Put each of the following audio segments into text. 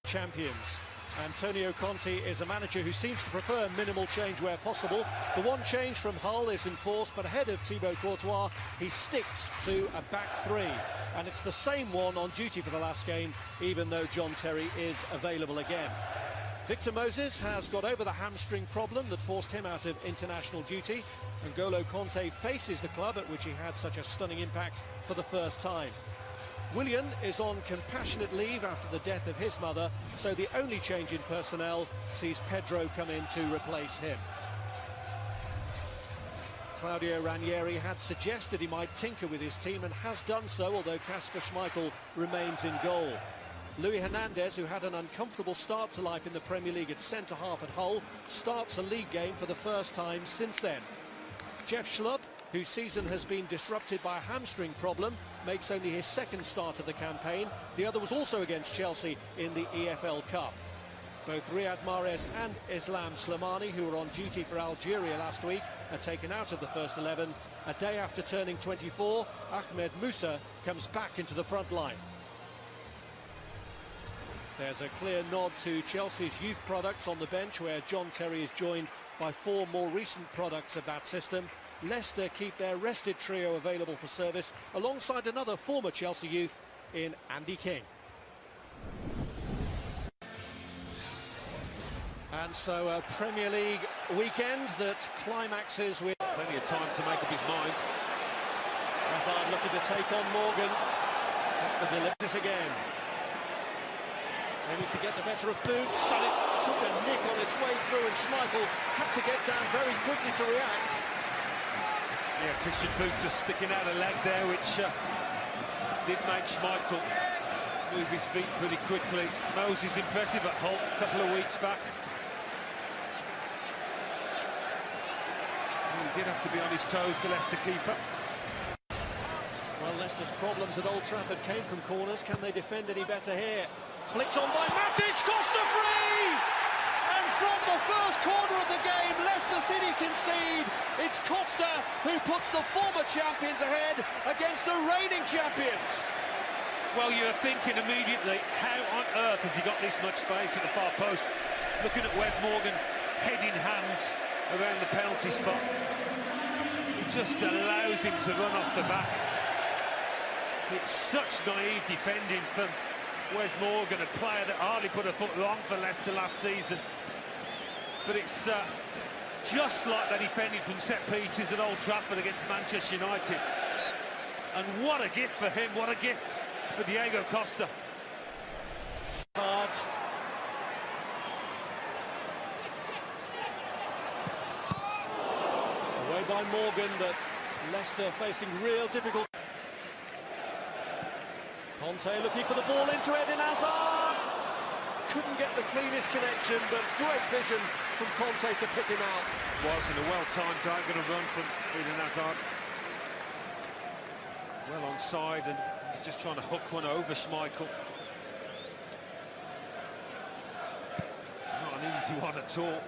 champions. Antonio Conte is a manager who seems to prefer minimal change where possible. The one change from Hull is enforced, but ahead of Thibaut Courtois, he sticks to a back three. And it's the same one on duty for the last game, even though John Terry is available again. Victor Moses has got over the hamstring problem that forced him out of international duty. N'Golo Conte faces the club at which he had such a stunning impact for the first time. Willian is on compassionate leave after the death of his mother, so the only change in personnel sees Pedro come in to replace him. Claudio Ranieri had suggested he might tinker with his team and has done so, although Kasper Schmeichel remains in goal. Luis Hernandez, who had an uncomfortable start to life in the Premier League at centre-half at Hull, starts a league game for the first time since then. Jeff Schlupp, whose season has been disrupted by a hamstring problem, makes only his second start of the campaign. The other was also against Chelsea in the EFL Cup. Both Riyad Mahrez and Islam Slimani, who were on duty for Algeria last week, are taken out of the first 11. A day after turning 24, Ahmed Musa comes back into the front line. There's a clear nod to Chelsea's youth products on the bench, where John Terry is joined by four more recent products of that system. Leicester keep their rested trio available for service, alongside another former Chelsea youth in Andy King. And so a Premier League weekend that climaxes with plenty of time to make up his mind. Hazard looking to take on Morgan. That's the delivery again. Aiming to get the better of Boots, and it took a nick on its way through, and Schmeichel had to get down very quickly to react. Yeah, Christian Boots just sticking out a leg there, which did make Schmeichel move his feet pretty quickly. Moses impressive at Hull a couple of weeks back. He did have to be on his toes, the Leicester keeper. Well, Leicester's problems at Old Trafford came from corners. Can they defend any better here? Flicked on by Matic, Costa free! And from the first corner of the game, Leicester City concede. It's Costa who puts the former champions ahead against the reigning champions. Well, you're thinking immediately, how on earth has he got this much space at the far post? Looking at Wes Morgan, head in hands around the penalty spot. He just allows him to run off the back. It's such naive defending from Wes Morgan, a player that hardly put a foot wrong for Leicester last season. But it's just like they defended from set pieces at Old Trafford against Manchester United. And what a gift for him, what a gift for Diego Costa. Hard. Away by Morgan, but Leicester facing real difficulty. Conte looking for the ball into Eden Hazard. Couldn't get the cleanest connection, but great vision from Conte to pick him out. Was in a well-timed diagonal run from Eden Hazard. Well onside, and he's just trying to hook one over Schmeichel. Not an easy one at all.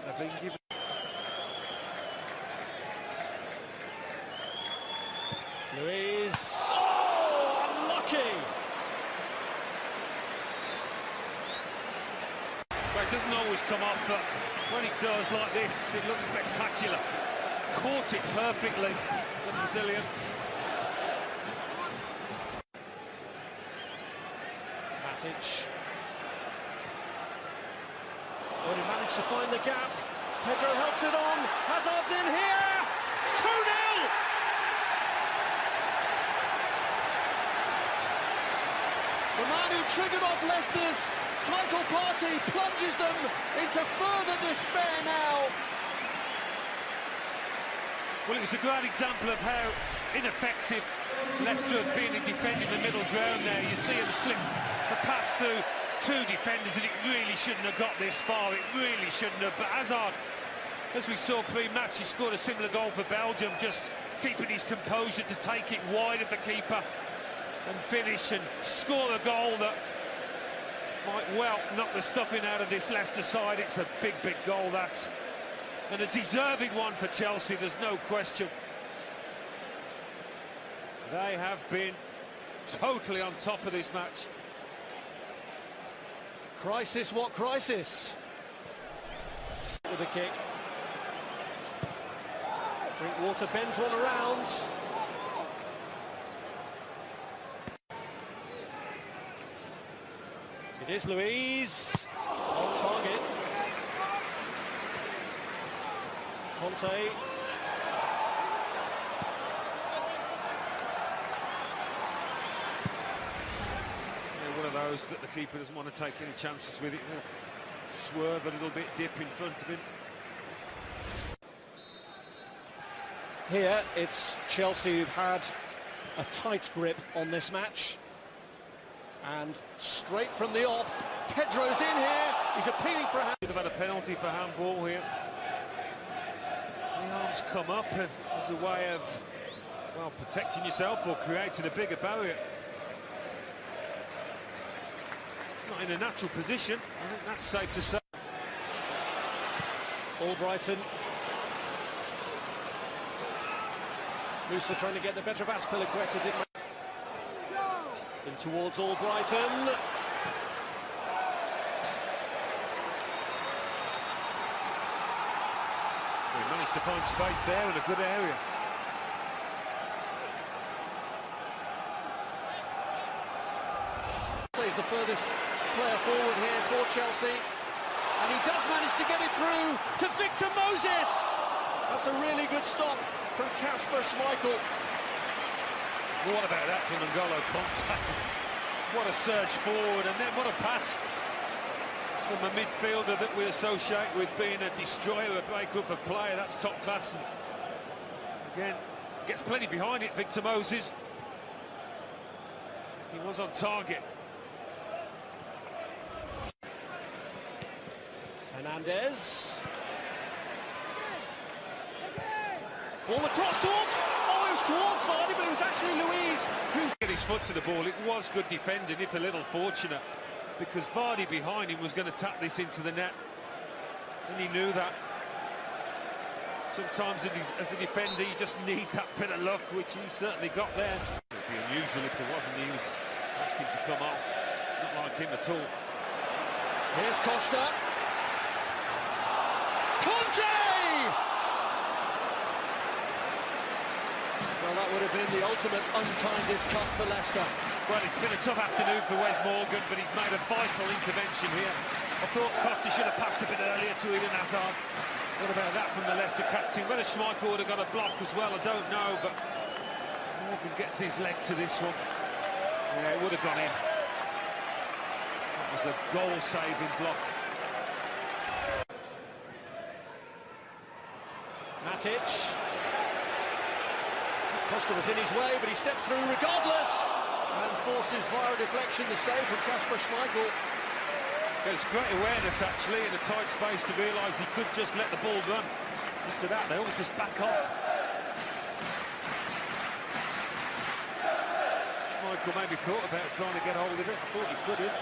But they've been given. Luis, oh, unlucky! Well, it doesn't always come off, but when it does like this, it looks spectacular. Caught it perfectly, the Brazilian. Matic. Oh, he managed to find the gap. Pedro helps it on. Hazard's in here! 2-0! The man who triggered off Leicester's title party plunges them into further despair now. Well, it was a great example of how ineffective Leicester have been in defending the middle ground there. You see him slip the pass through two defenders, and it really shouldn't have got this far. It really shouldn't have. But Hazard, as we saw pre-match, he scored a similar goal for Belgium, just keeping his composure to take it wide of the keeper and finish and score a goal that might well knock the stuffing out of this Leicester side. It's a big, big goal, that. And a deserving one for Chelsea, there's no question. They have been totally on top of this match. Crisis, what crisis? With a kick. Drinkwater bends one around. It is Luiz on target. Conte. One of those that the keeper doesn't want to take any chances with it. Swerve a little bit, dip in front of him. Here it's Chelsea who've had a tight grip on this match. And straight from the off, Pedro's in here. He's appealing for a hand. Should have had a penalty for handball here. The arms come up and as a way of, well, protecting yourself or creating a bigger barrier. It's not in a natural position. I think that's safe to say. Albrighton. Musa trying to get the better of Azpilicueta, didn't in towards Albrighton. He managed to find space there in a good area. He's the furthest player forward here for Chelsea. And he does manage to get it through to Victor Moses. That's a really good stop from Kasper Schmeichel. Well, what about that from N'Golo Kanté? What a surge forward, and then what a pass from a midfielder that we associate with being a destroyer, a break-up, a player. That's top class. And again, gets plenty behind it, Victor Moses. He was on target. Hernandez. Ball across towards, oh, it was towards Vardy, but it was actually Luiz who's get his foot to the ball. It was good defending, if a little fortunate, because Vardy behind him was going to tap this into the net, and he knew that. Sometimes as a defender you just need that bit of luck, which he certainly got there. It would be unusual if there wasn't. He was asking to come off, not like him at all. Here's Costa. Conte! Well, that would have been the ultimate unkindest cut for Leicester. Well, it's been a tough afternoon for Wes Morgan, but he's made a vital intervention here. I thought Costa should have passed a bit earlier to Eden Hazard. What about that from the Leicester captain? Whether Schmeichel would have got a block as well, I don't know, but Morgan gets his leg to this one. Yeah, it would have gone in. That was a goal-saving block. Matic. Costa was in his way, but he steps through regardless and forces via deflection the save from Kasper Schmeichel. There's great awareness actually in a tight space to realise he could just let the ball run. After that, they almost just back off. Schmeichel maybe thought about trying to get hold of it. I thought he couldn't.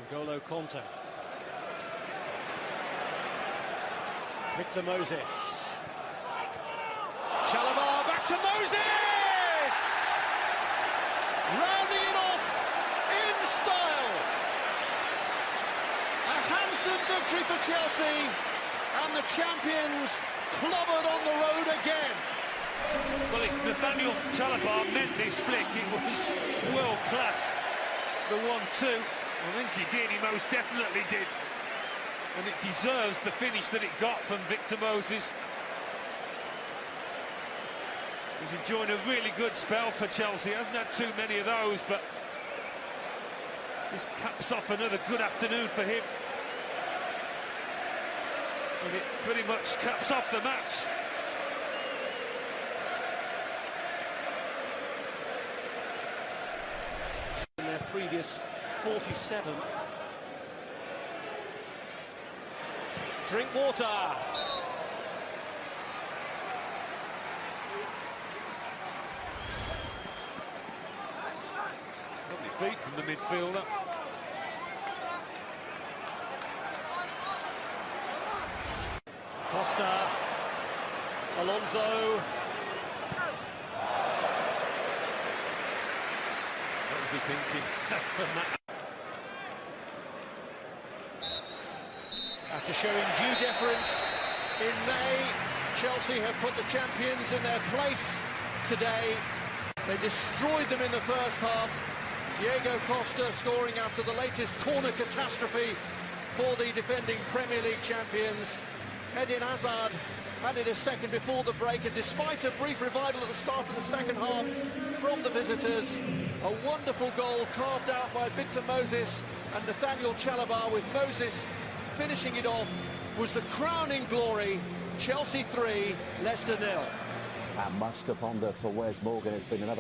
N'Golo Kanté. Victor Moses. Chalobah back to Moses! Rounding it off in style. A handsome victory for Chelsea, and the champions clobbered on the road again. Well, if Nathaniel Chalobah meant this flick, it was world class. The 1-2, I think he did, he most definitely did. And it deserves the finish that it got from Victor Moses. He's enjoying a really good spell for Chelsea. Hasn't had too many of those, but this caps off another good afternoon for him. And it pretty much caps off the match. In their previous 47. Drinkwater. Lovely feet from the midfielder. pass now. Alonso. What was he thinking? After showing due deference in May, Chelsea have put the champions in their place today. They destroyed them in the first half. Diego Costa scoring after the latest corner catastrophe for the defending Premier League champions. Eden Hazard added a second before the break, and despite a brief revival at the start of the second half from the visitors, a wonderful goal carved out by Victor Moses and Nathaniel Chalobah, with Moses finishing it off, was the crowning glory. Chelsea 3, Leicester 0. And much to ponder for Wes Morgan. It's been another